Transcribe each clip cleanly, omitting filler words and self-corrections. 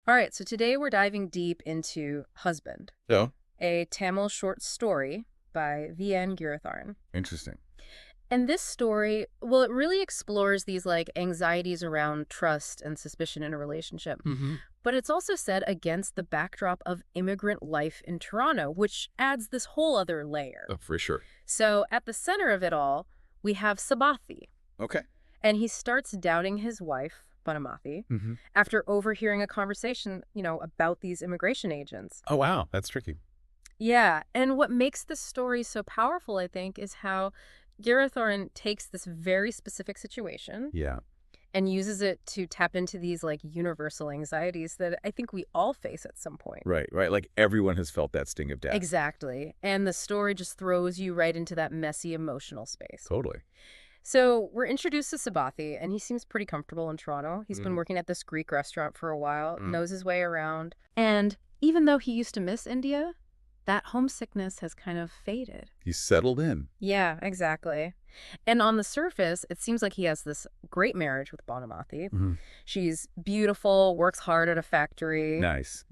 All right, so today we're diving deep into Husband, Oh, a Tamil short story by V.N. Giritharan. interesting. And this story, well, it really explores these anxieties around trust and suspicion in a relationship. But it's also set against the backdrop of immigrant life in Toronto, which adds this whole other layer. Oh, for sure. So at the center of it all, we have Sabathi. Okay. And he starts doubting his wife, Banamathi, after overhearing a conversation, about these immigration agents. Oh, wow. That's tricky. Yeah, and what makes this story so powerful, I think, is how Giritharan takes this very specific situation Yeah. and uses it to tap into these universal anxieties that I think we all face at some point. Right. Like everyone has felt that sting of death. Exactly. And the story just throws you right into that messy emotional space. Totally. So we're introduced to Sabathi, and he seems pretty comfortable in Toronto. He's been working at this Greek restaurant for a while, knows his way around. And even though he used to miss India, that homesickness has kind of faded. He's settled in. Yeah, exactly. And on the surface, it seems like he has this great marriage with Banamathi. She's beautiful, works hard at a factory. Nice.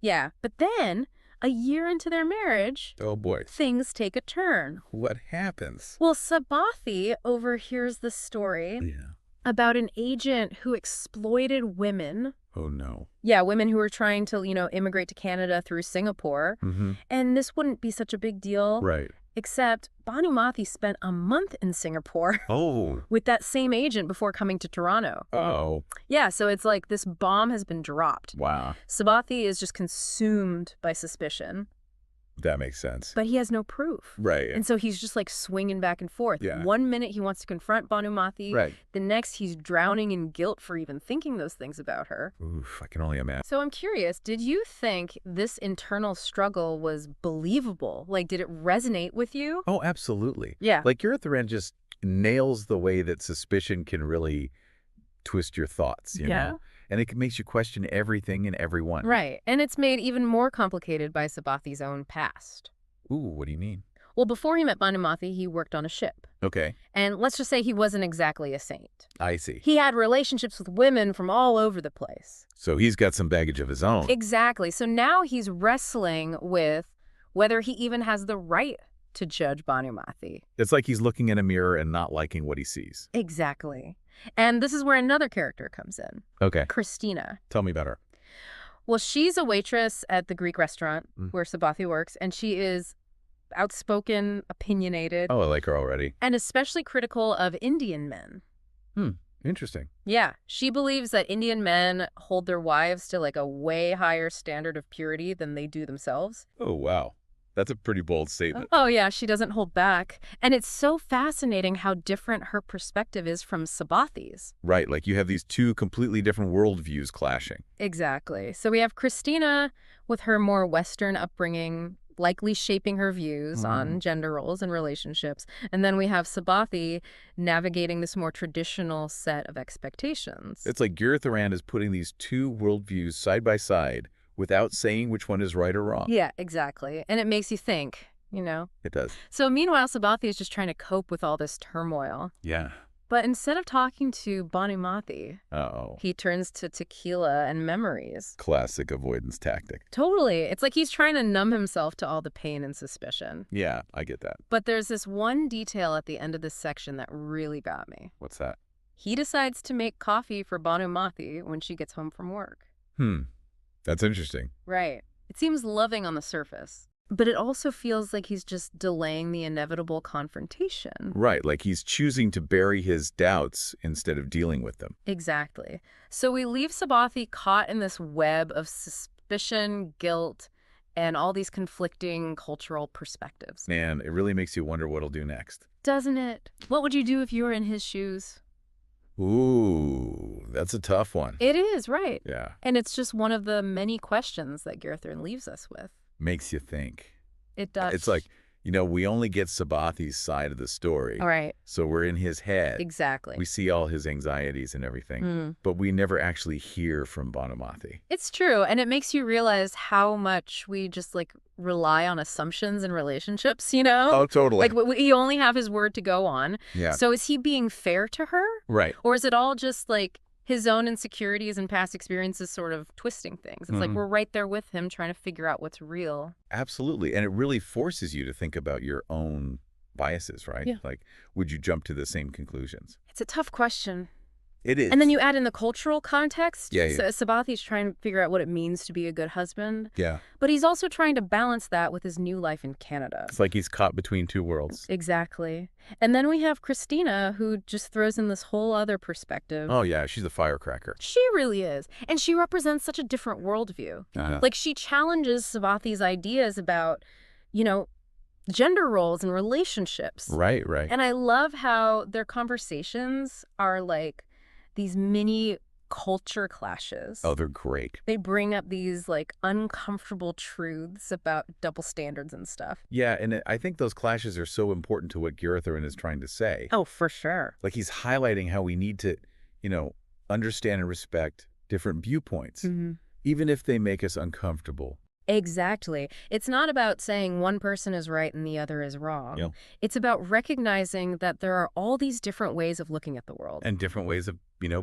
Yeah, but then a year into their marriage, Oh, boy. things take a turn. What happens? Well, Sabathi overhears the story Yeah. about an agent who exploited women. Oh, no. Yeah, women who were trying to, immigrate to Canada through Singapore. And this wouldn't be such a big deal. Right. Except Banamathi spent a month in Singapore Oh. with that same agent before coming to Toronto. Oh. Yeah, so it's like this bomb has been dropped. Wow. Sabathi is just consumed by suspicion, That makes sense. but he has no proof. Right. And so he's just swinging back and forth. Yeah. 1 minute he wants to confront Banamathi. Right. The next he's drowning in guilt for even thinking those things about her. Oof, I can only imagine. So I'm curious, did you think this internal struggle was believable? Did it resonate with you? Oh, absolutely. Yeah. Giritharan just nails the way that suspicion can really twist your thoughts, you know? And it makes you question everything and everyone. Right. And it's made even more complicated by Sabathi's own past. Ooh, what do you mean? Well, before he met Banamathi, he worked on a ship. Okay. And let's just say he wasn't exactly a saint. I see. He had relationships with women from all over the place. So he's got some baggage of his own. Exactly. So now he's wrestling with whether he even has the right to judge Banamathi. It's like he's looking in a mirror and not liking what he sees. Exactly. And this is where another character comes in. Okay. Christina. Tell me about her. Well, she's a waitress at the Greek restaurant where Sabathi works, and she is outspoken, opinionated, Oh, I like her already. and especially critical of Indian men. Interesting. Yeah, she believes that Indian men hold their wives to a way higher standard of purity than they do themselves. Oh, wow. That's a pretty bold statement. Oh, yeah, she doesn't hold back. And it's so fascinating how different her perspective is from Sabathi's. Right, like you have these two completely different worldviews clashing. Exactly. So we have Christina with her more Western upbringing, likely shaping her views on gender roles and relationships. And then we have Sabathi navigating this more traditional set of expectations. It's like Giritharan is putting these two worldviews side by side without saying which one is right or wrong. Yeah, exactly. And it makes you think, It does. So meanwhile, Sabathi is just trying to cope with all this turmoil. Yeah. But instead of talking to Banamathi, Uh-oh. he turns to tequila and memories. Classic avoidance tactic. Totally. It's like he's trying to numb himself to all the pain and suspicion. Yeah, I get that. But there's this one detail at the end of this section that really got me. What's that? He decides to make coffee for Banamathi when she gets home from work. That's interesting. Right. It seems loving on the surface, but it also feels like he's just delaying the inevitable confrontation. Right, like he's choosing to bury his doubts instead of dealing with them. Exactly. So we leave Sabathi caught in this web of suspicion, guilt, and all these conflicting cultural perspectives. And it really makes you wonder what he'll do next. Doesn't it? What would you do if you were in his shoes? Ooh, that's a tough one. It is, right. Yeah. And it's just one of the many questions that Giritharan leaves us with. Makes you think. It does. It's like, we only get Sabathi's side of the story. All right. So we're in his head. Exactly. We see all his anxieties and everything, but we never actually hear from Banamathi. It's true. And it makes you realize how much we just rely on assumptions in relationships, Oh, totally. We only have his word to go on. Yeah. So is he being fair to her? Right. Or is it all just His own insecurities and past experiences sort of twisting things. It's like we're right there with him trying to figure out what's real. Absolutely. And it really forces you to think about your own biases, right? Yeah. Like, would you jump to the same conclusions? It's a tough question. It is. And then you add in the cultural context. Yeah. So Sabathi's trying to figure out what it means to be a good husband. Yeah. But he's also trying to balance that with his new life in Canada. It's like he's caught between two worlds. Exactly. And then we have Christina, who just throws in this whole other perspective. Oh, yeah. She's a firecracker. She really is. And she represents such a different worldview. Like, she challenges Sabathi's ideas about, gender roles and relationships. Right. And I love how their conversations are like these mini culture clashes. Oh, they're great. They bring up these like uncomfortable truths about double standards and stuff. Yeah, and I think those clashes are so important to what Giritharan is trying to say. Oh, for sure. Like, he's highlighting how we need to, understand and respect different viewpoints, even if they make us uncomfortable. Exactly. It's not about saying one person is right and the other is wrong. Yeah. It's about recognizing that there are all these different ways of looking at the world. And different ways of,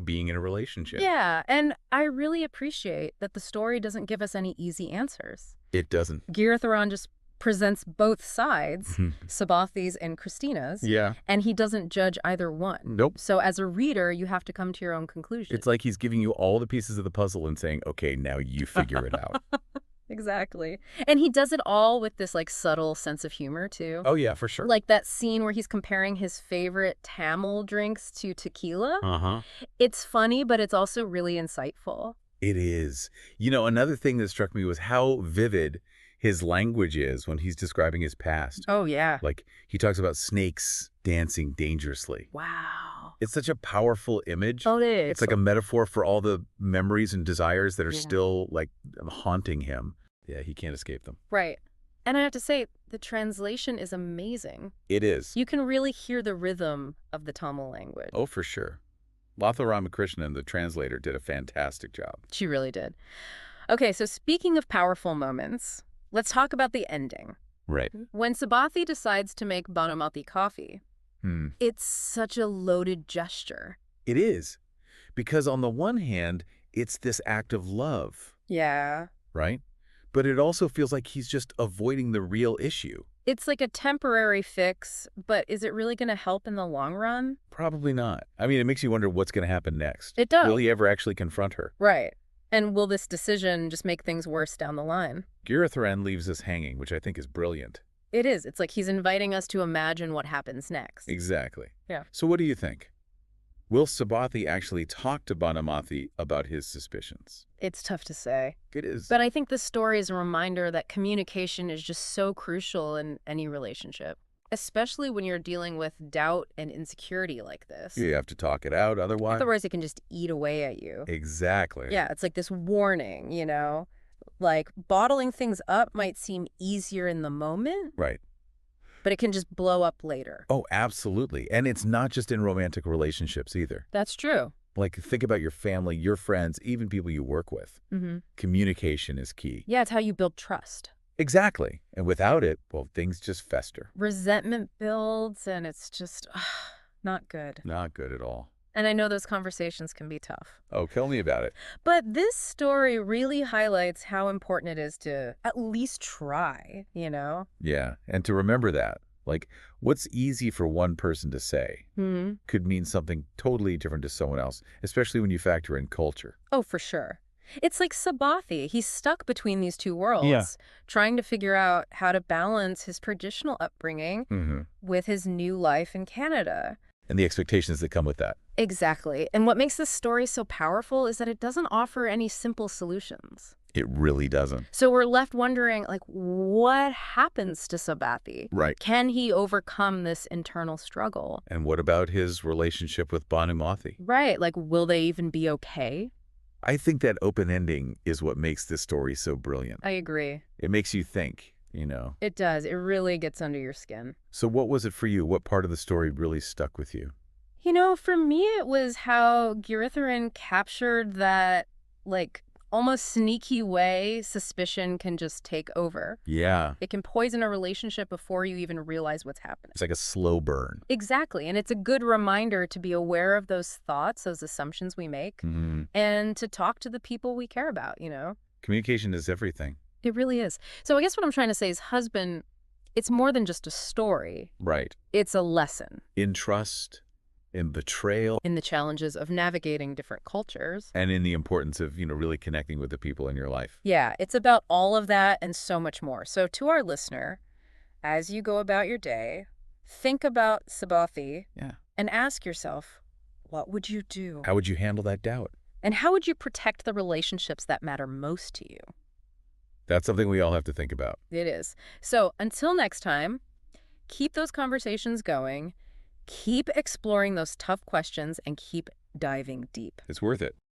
being in a relationship. Yeah, and I really appreciate that the story doesn't give us any easy answers. It doesn't. Giritharan just presents both sides, Sabathi's and Christina's, Yeah. and he doesn't judge either one. Nope. So as a reader, you have to come to your own conclusion. It's like he's giving you all the pieces of the puzzle and saying, okay, now you figure it out. Exactly. And he does it all with this like subtle sense of humor too. Oh, yeah, for sure. Like that scene where he's comparing his favorite Tamil drinks to tequila. Uh-huh. It's funny, but it's also really insightful. It is. Another thing that struck me was how vivid his language is when he's describing his past. Oh, yeah. Like, he talks about snakes dancing dangerously. Wow. It's such a powerful image. Oh, it is. It's like a metaphor for all the memories and desires that are still, like, haunting him. Yeah, he can't escape them. Right. And I have to say, the translation is amazing. It is. You can really hear the rhythm of the Tamil language. Oh, for sure. Latha Ramakrishnan, the translator, did a fantastic job. She really did. Okay, so speaking of powerful moments, let's talk about the ending. Right. When Sabathi decides to make Banumati coffee, it's such a loaded gesture. It is. Because on the one hand, it's this act of love. Yeah. Right? But it also feels like he's just avoiding the real issue. It's like a temporary fix, but is it really going to help in the long run? Probably not. I mean, it makes you wonder what's going to happen next. It does. Will he ever actually confront her? Right. And will this decision just make things worse down the line? Giritharan leaves us hanging, which I think is brilliant. It is. It's like he's inviting us to imagine what happens next. Exactly. Yeah. So what do you think? Will Sabathi actually talk to Banumati about his suspicions? It's tough to say. It is. But I think this story is a reminder that communication is just so crucial in any relationship, especially when you're dealing with doubt and insecurity like this. You have to talk it out, otherwise. Otherwise, it can just eat away at you. Exactly. Yeah, it's like this warning, Like, bottling things up might seem easier in the moment. Right. But it can just blow up later. Oh, absolutely. And it's not just in romantic relationships either. That's true. Like, think about your family, your friends, even people you work with. Communication is key. Yeah, it's how you build trust. Exactly. And without it, well, things just fester. Resentment builds, and it's just not good. Not good at all. And I know those conversations can be tough. Oh, tell me about it. But this story really highlights how important it is to at least try, Yeah, and to remember that. Like, what's easy for one person to say could mean something totally different to someone else, especially when you factor in culture. Oh, for sure. It's like Sabathi. He's stuck between these two worlds, trying to figure out how to balance his traditional upbringing with his new life in Canada. And the expectations that come with that. Exactly. And what makes this story so powerful is that it doesn't offer any simple solutions. It really doesn't. So we're left wondering, like, what happens to Sabathi? Right. Can he overcome this internal struggle? And what about his relationship with Banumati? Right. Like, will they even be okay? I think that open ending is what makes this story so brilliant. I agree. It makes you think, It does. It really gets under your skin. So what was it for you? What part of the story really stuck with you? For me, it was how Giritharan captured that, like, almost sneaky way suspicion can just take over. Yeah. It can poison a relationship before you even realize what's happening. It's like a slow burn. Exactly. And it's a good reminder to be aware of those thoughts, those assumptions we make, and to talk to the people we care about, you know? Communication is everything. It really is. So I guess what I'm trying to say is, husband, it's more than just a story. Right. It's a lesson. In trust, in betrayal. In the challenges of navigating different cultures. And in the importance of, really connecting with the people in your life. Yeah, it's about all of that and so much more. So to our listener, as you go about your day, think about Sabathi and ask yourself, what would you do? How would you handle that doubt? And how would you protect the relationships that matter most to you? That's something we all have to think about. It is. So until next time, keep those conversations going, keep exploring those tough questions, and keep diving deep. It's worth it.